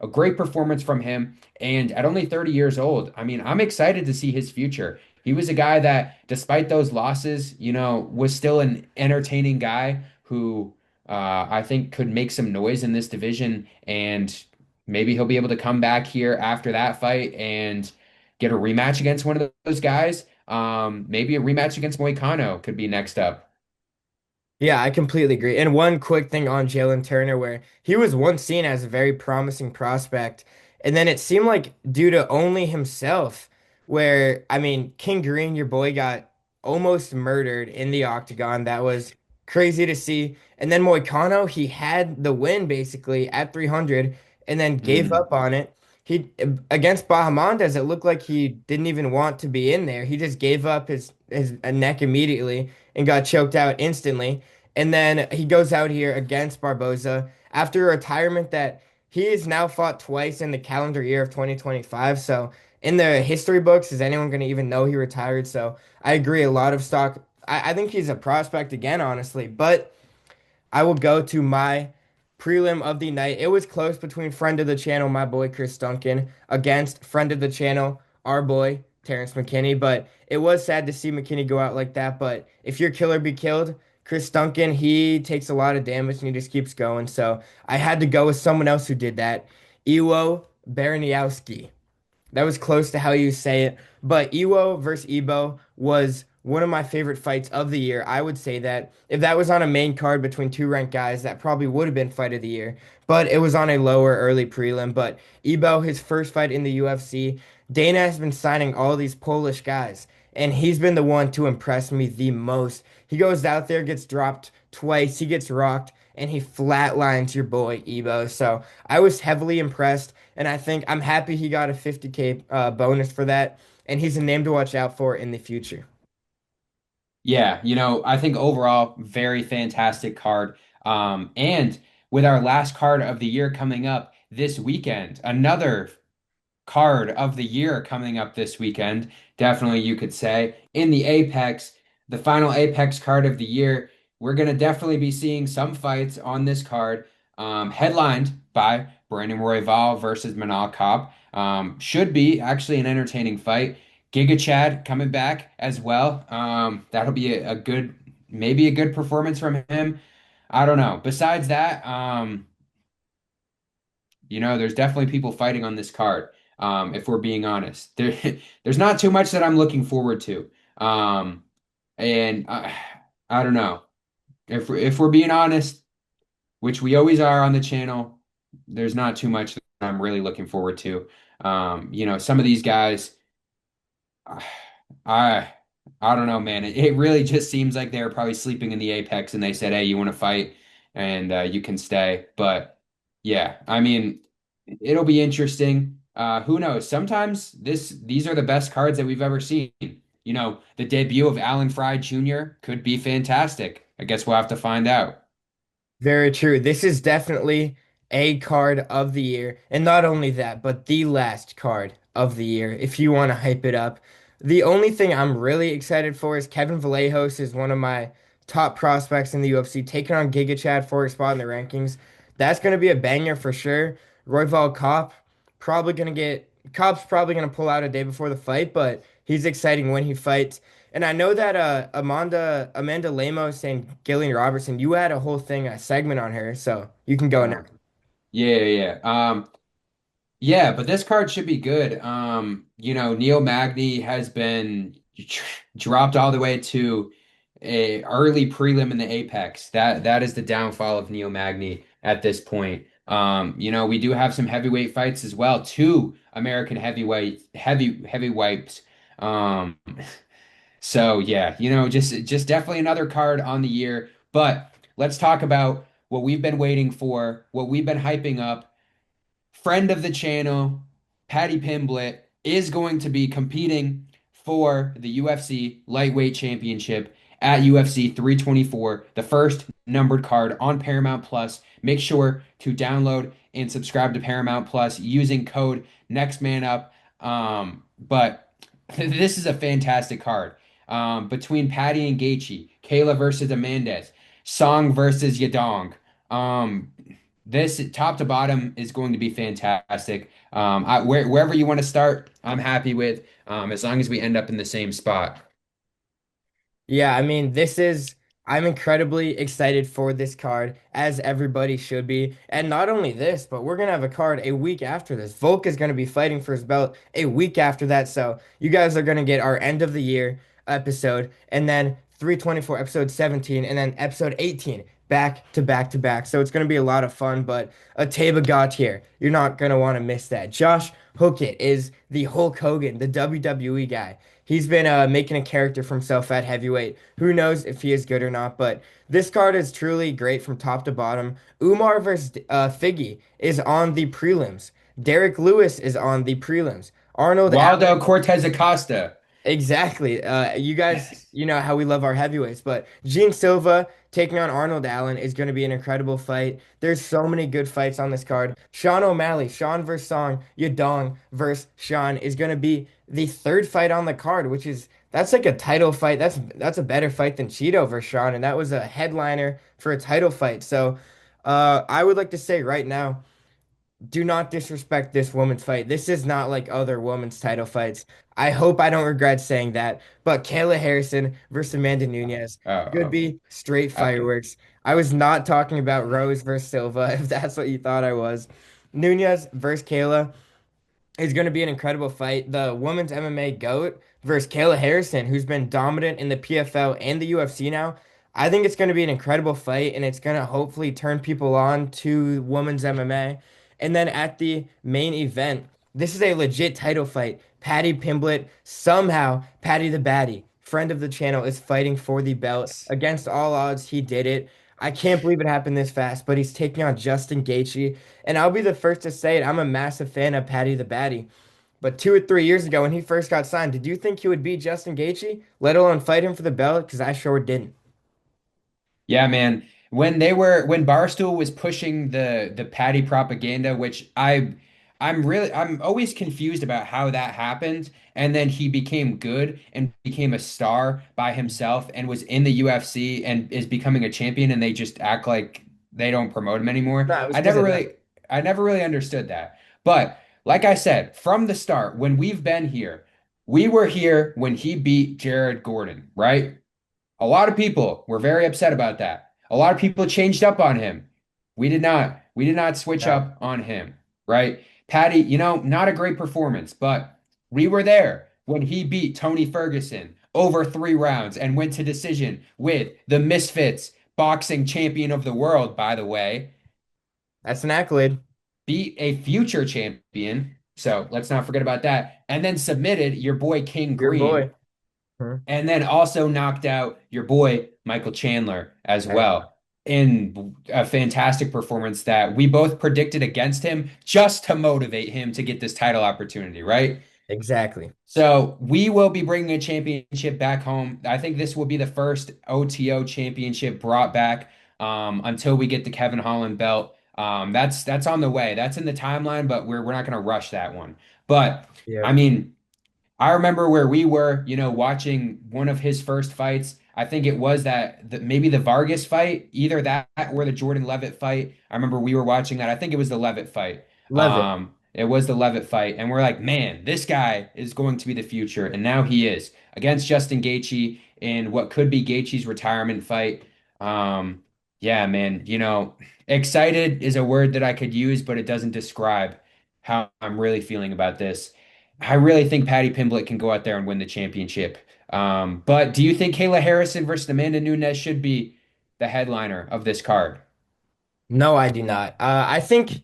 A great performance from him. And at only 30 years old, I mean, I'm excited to see his future. He was a guy that, despite those losses, was still an entertaining guy who I think could make some noise in this division. And maybe he'll be able to come back here after that fight and get a rematch against one of those guys. Maybe a rematch against Moicano could be next up. Yeah, I completely agree. And one quick thing on Jalen Turner, where he was once seen as a very promising prospect, and then it seemed like due to only himself, where I mean, King Green, your boy, got almost murdered in the Octagon. That was crazy to see. And then Moicano, he had the win basically at 300, and then gave Mm. up on it. He against Bahamondes, it looked like he didn't even want to be in there. He just gave up his neck immediately and got choked out instantly. And then he goes out here against Barboza after a retirement that he has now fought twice in the calendar year of 2025. So in the history books, is anyone going to even know he retired? So I agree, a lot of stock. I think he's a prospect again, honestly. But I will go to my prelim of the night. It was close between friend of the channel, my boy Chris Duncan, against friend of the channel, our boy Terrence McKinney. But it was sad to see McKinney go out like that. But if your killer be killed, Chris Duncan, he takes a lot of damage and he just keeps going. So I had to go with someone else who did that. Iwo Baraniowski. That was close to how you say it. But Iwo versus Ebo was one of my favorite fights of the year. I would say that if that was on a main card between two ranked guys, that probably would have been fight of the year. But it was on a lower early prelim. But Ebo, his first fight in the UFC, Dana has been signing all these Polish guys, and he's been the one to impress me the most. He goes out there, gets dropped twice, he gets rocked, and he flatlines your boy Ebo. So I was heavily impressed. And I think I'm happy he got a 50K bonus for that. And he's a name to watch out for in the future. Yeah, I think overall, very fantastic card. And with our last card of the year coming up this weekend, another card of the year coming up this weekend, definitely you could say, in the Apex, the final Apex card of the year. We're going to definitely be seeing some fights on this card, headlined by Brandon Royval versus Manal Kape. Should be actually an entertaining fight. Giga Chad coming back as well. That'll be a good, maybe a good performance from him. I don't know. Besides that, there's definitely people fighting on this card. If we're being honest, there's not too much that I'm looking forward to. Um, and I don't know. If we're being honest, which we always are on the channel, there's not too much that I'm really looking forward to. Some of these guys, I I don't know, man. It really just seems like they're probably sleeping in the apex, and they said, "Hey, you want to fight, and you can stay." But yeah, I mean, it'll be interesting. Who knows? Sometimes these are the best cards that we've ever seen. The debut of Alan Fry Jr. could be fantastic. I guess we'll have to find out. Very true. This is definitely a card of the year. And not only that, but the last card of the year, if you want to hype it up. The only thing I'm really excited for is Kevin Vallejos is one of my top prospects in the UFC, taking on Giga Chad for a spot in the rankings. That's going to be a banger for sure. Royval Kopp Kopp's probably going to pull out a day before the fight, but he's exciting when he fights. And I know that Amanda Lemos and Gillian Robertson, you had a whole thing, a segment on her, so you can go now. Uh, yeah, yeah. Yeah, but this card should be good. Neil Magny has been dropped all the way to a early prelim in the Apex. That is the downfall of Neil Magny at this point. We do have some heavyweight fights as well. Two American heavyweights. Um, so yeah, just definitely another card on the year. But let's talk about what we've been waiting for, what we've been hyping up. Friend of the channel, Patty Pimblett, is going to be competing for the UFC Lightweight Championship at UFC 324, the first numbered card on Paramount Plus. Make sure to download and subscribe to Paramount Plus using code NextManUp. But this is a fantastic card. Between Patty and Gaethje, Kayla versus Amandez, Song versus Yadong. This top to bottom is going to be fantastic. Wherever you want to start, I'm happy with, as long as we end up in the same spot. Yeah, I mean, I'm incredibly excited for this card, as everybody should be. And not only this, but we're going to have a card a week after this. Volk is going to be fighting for his belt a week after that. So you guys are going to get our end of the year episode, and then 324, episode 17, and then episode 18, back to back to back. So it's going to be a lot of fun, but a Taba Gautier, you're not going to want to miss that. Josh Hookett is the Hulk Hogan, the WWE guy. He's been making a character for himself at heavyweight. Who knows if he is good or not, but this card is truly great from top to bottom. Umar versus Figgy is on the prelims. Derek Lewis is on the prelims. Arnold Waldo Cortez Acosta. Exactly. You guys, Yes. you know how we love our heavyweights, but Gene Silva taking on Arnold Allen is going to be an incredible fight. There's so many good fights on this card. Sean O'Malley, Sean versus Song, Yadong versus Sean is going to be the third fight on the card, that's like a title fight. That's a better fight than Cheeto versus Sean, and that was a headliner for a title fight. So, I would like to say right now, do not disrespect this woman's fight. This is not like other women's title fights. I hope I don't regret saying that. But Kayla Harrison versus Amanda Nunes Oh, could okay. be straight Okay. fireworks. I was not talking about Rose versus Silva, if that's what you thought I was. Nunes versus Kayla is going to be an incredible fight. The women's MMA GOAT versus Kayla Harrison, who's been dominant in the PFL and the UFC now. I think it's going to be an incredible fight, and it's going to hopefully turn people on to women's MMA. And then at the main event, this is a legit title fight. Patty Pimblett, somehow, Patty the Batty, friend of the channel, is fighting for the belt. Yes. Against all odds, he did it. I can't believe it happened this fast, but he's taking on Justin Gaethje. And I'll be the first to say it. I'm a massive fan of Patty the Batty. But 2 or 3 years ago, when he first got signed, did you think he would beat Justin Gaethje, let alone fight him for the belt? Because I sure didn't. Yeah, man. When Barstool was pushing the Patty propaganda, which I'm always confused about how that happened. And then he became good and became a star by himself and was in the UFC and is becoming a champion, and they just act like they don't promote him anymore. No, it was I because never of really them. I never really understood that. But like I said, from the start, when we've been here, we were here when he beat Jared Gordon, right? A lot of people were very upset about that. A lot of people changed up on him. We did not. We did not switch No. up on him, right? Patty, not a great performance, but we were there when he beat Tony Ferguson over 3 rounds and went to decision with the Misfits boxing champion of the world, by the way, That's an accolade. beat a future champion. So let's not forget about that. And then submitted your boy King Your Green boy. Hmm. and then also knocked out your boy Michael Chandler as As well in a fantastic performance that we both predicted against him just to motivate him to get this title opportunity, right? exactly. So we will be bringing a championship back home. I think this will be the first OTO championship brought back until we get the Kevin Holland belt. That's on the way. That's in the timeline, but we're not going to rush that one. But I Yep. mean, I remember where we were, watching one of his first fights. I think it was maybe the Vargas fight, either that or the Jordan Levitt fight. I remember we were watching that. I think it was the Levitt fight. Love it. It was the Levitt fight, and we're like, man, this guy is going to be the future, and now he is against Justin Gaethje in what could be Gaethje's retirement fight. Um, yeah, man, excited is a word that I could use, but it doesn't describe how I'm really feeling about this. I really think Patty Pimblett can go out there and win the championship. But do you think Kayla Harrison versus Amanda Nunes should be the headliner of this card? No, I do not. I think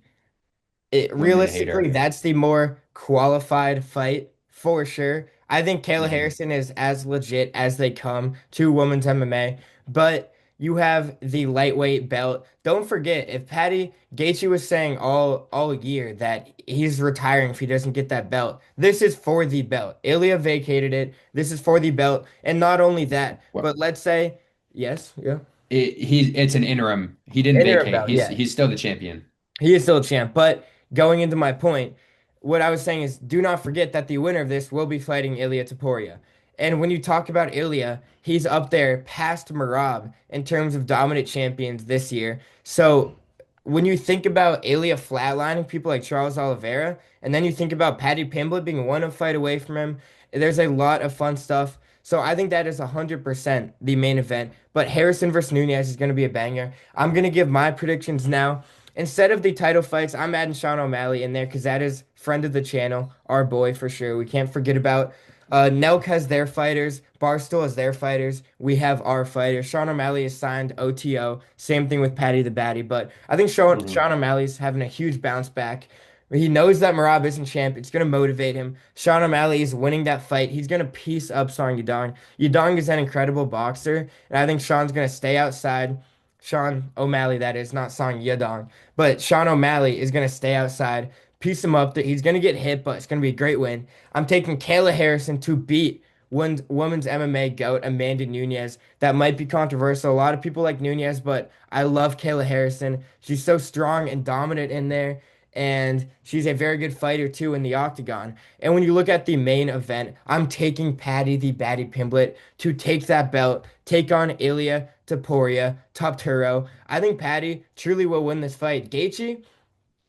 Women realistically, hater. that's the more qualified fight for sure. I think Kayla Hmm. Harrison is as legit as they come to women's MMA, but you have the lightweight belt. Don't forget, if Patty Gaethje was saying all year that he's retiring if he doesn't get that belt, this is for the belt. Ilya vacated it. This is for the belt, and not only that, What? but let's say yes, yeah, It's an interim. He didn't interim vacate. belt, He's yeah. he's still the champion. He is still a champ. But going into my point, what I was saying is do not forget that the winner of this will be fighting Ilia Topuria. And when you talk about Ilia, he's up there past Merab in terms of dominant champions this year. So when you think about Ilia flatlining people like Charles Oliveira, and then you think about Paddy Pimblett being one fight away from him, there's a lot of fun stuff. So I think that is 100% the main event. But Harrison versus Nunez is going to be a banger. I'm going to give my predictions now. Instead of the title fights, I'm adding Sean O'Malley in there because that is friend of the channel, our boy for sure. We can't forget about Nelk has their fighters, Barstool has their fighters. We have our fighters. Sean O'Malley is signed OTO. Same thing with Patty the Batty. But I think Hmm. Sean O'Malley's having a huge bounce back. He knows that Merab isn't champ. It's going to motivate him. Sean O'Malley is winning that fight. He's going to piece up Song Yadong. Yadong is an incredible boxer, and I think Sean's going to stay outside. Sean O'Malley, that is, not Song Yadong. But Sean O'Malley is going to stay outside, piece him up. He's going to get hit, but it's going to be a great win. I'm taking Kayla Harrison to beat women's MMA GOAT Amanda Nunes. That might be controversial. A lot of people like Nunes, but I love Kayla Harrison. She's so strong and dominant in there. And she's a very good fighter too in the Octagon. And when you look at the main event, I'm taking Patty the Batty Pimblett to take that belt, take on Ilia Topuria, Top Turo. I think Patty truly will win this fight. Gaethje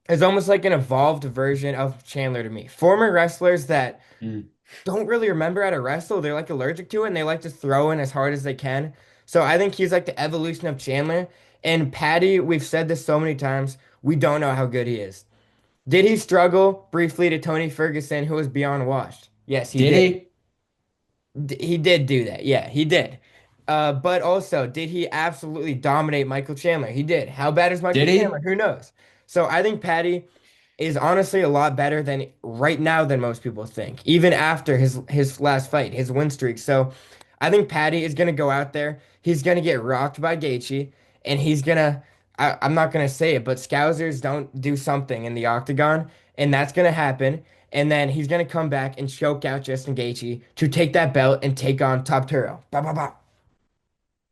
is almost like an evolved version of Chandler to me. Former wrestlers that Mm. don't really remember how to wrestle, they're like allergic to it and they like to throw in as hard as they can. So I think he's like the evolution of Chandler. And Patty, we've said this so many times, we don't know how good he is. Did he struggle briefly to Tony Ferguson, who was beyond washed? Yes, he Did did. he? He did do that. Yeah, he did. But also, did he absolutely dominate Michael Chandler? He did. How bad is Michael Did Chandler? he? Who knows? So I think Patty is honestly a lot better than right now than most people think, even after his last fight, his win streak. So I think Patty is gonna go out there. He's gonna get rocked by Gaethje, and he's gonna. I'm not gonna say it, but Scousers don't do something in the octagon, and that's gonna happen. And then he's gonna come back and choke out Justin Gaethje to take that belt and take on Top Turo. Ba ba ba.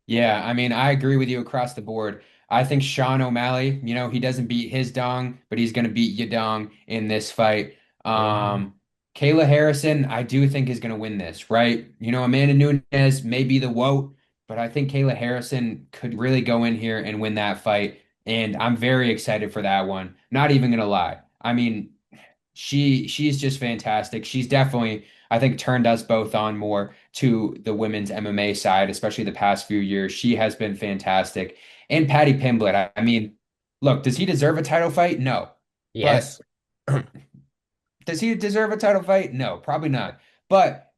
Yeah, I mean, I agree with you across the board. I think Sean O'Malley, he doesn't beat his dong, but he's going to beat your dong in this fight. Mhm. Kayla Harrison, I do think is going to win this, right? Amanda Nunes may be the woat, but I think Kayla Harrison could really go in here and win that fight. and I'm very excited for that one. Not even gonna lie. I mean, she's just fantastic. She's definitely, I think, turned us both on more to the women's MMA side, especially the past few years. She has been fantastic. And Patty Pimblett, I mean, look, does he deserve a title fight? No. But Yes. does he deserve a title fight? No, probably not. But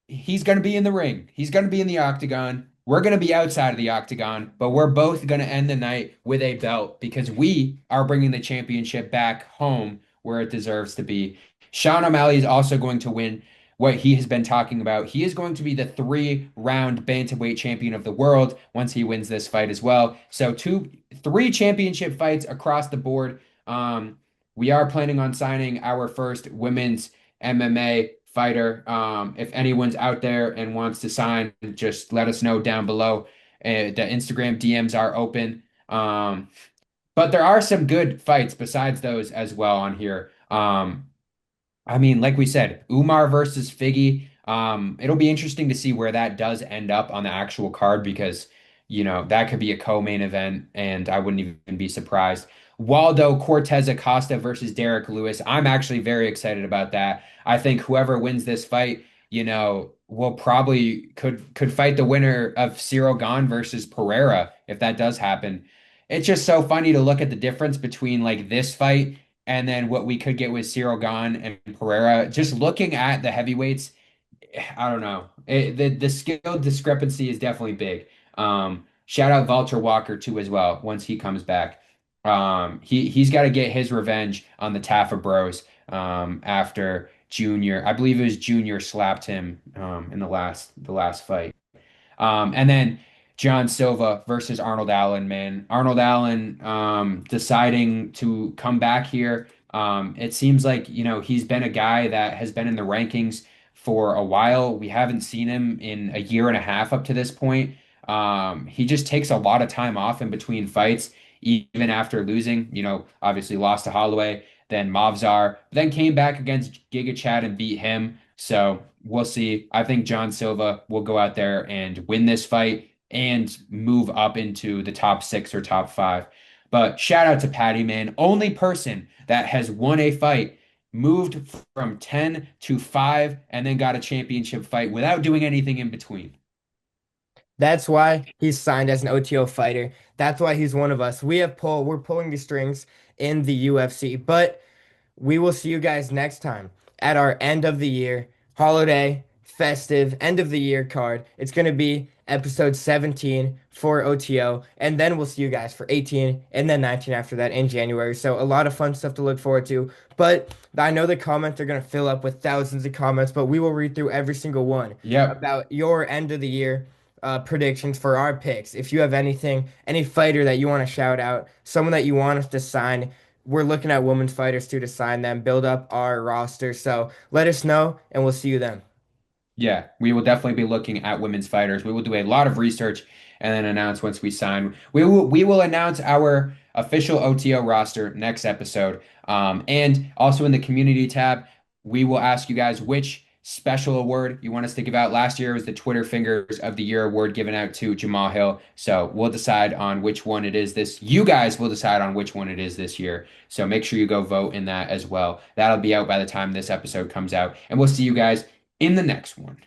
he's going to be in the ring. He's going to be in the octagon. We're going to be outside of the octagon, but we're both going to end the night with a belt because we are bringing the championship back home where it deserves to be. Sean O'Malley is also going to win what he has been talking about. He is going to be the three-round bantamweight champion of the world once he wins this fight as well. So three championship fights across the board. We are planning on signing our first women's MMA fighter. If anyone's out there and wants to sign, just let us know down below. The Instagram DMs are open. But there are some good fights besides those as well on here. I mean, like we said, Umar versus Figgy. It'll be interesting to see where that does end up on the actual card because, that could be a co-main event, and I wouldn't even be surprised. Waldo Cortez Acosta versus Derek Lewis. I'm actually very excited about that. I think whoever wins this fight, will probably could fight the winner of Cyril Gane versus Pereira if that does happen. It's just so funny to look at the difference between like this fight and then what we could get with Cyril Gane and Pereira. Just looking at the heavyweights, I don't know. The skill discrepancy is definitely big. Shout out Valter Walker too as well once he comes back. He's got to get his revenge on the Taffa Bros after Junior. I believe it was Junior slapped him in the last fight. And then John Silva versus Arnold Allen, man. Arnold Allen deciding to come back here. It seems like, he's been a guy that has been in the rankings for a while. We haven't seen him in a year and a half up to this point. He just takes a lot of time off in between fights, even after losing, obviously lost to Holloway, then Mavzar, then came back against Giga Chad and beat him. So we'll see. I think John Silva will go out there and win this fight and move up into the top six or top five. But shout out to Patty, man. Only person that has won a fight, moved from 10 to 5, and then got a championship fight without doing anything in between. That's why he's signed as an OTO fighter. That's why he's one of us. We're pulling the strings in the UFC. But we will see you guys next time at our end of the year, holiday, festive, end of the year card. It's going to be episode 17 for OTO. And then we'll see you guys for 18 and then 19 after that in January. So a lot of fun stuff to look forward to. But I know the comments are going to fill up with thousands of comments, but we will read through every single one Yep. about your end of the year predictions for our picks. If you have anything, any fighter that you want to shout out, someone that you want us to sign, we're looking at women's fighters too to sign them, build up our roster. So let us know, and we'll see you then. Yeah, we will definitely be looking at women's fighters. We will do a lot of research and then announce once we sign. We will announce our official OTO roster next episode. And also in the community tab, we will ask you guys which special award you want us to give out. Last year was the Twitter Fingers of the Year award given out to Jamal Hill. So we'll decide on which one it is this. You guys will decide on which one it is this year. So make sure you go vote in that as well. That'll be out by the time this episode comes out. And we'll see you guys in the next one.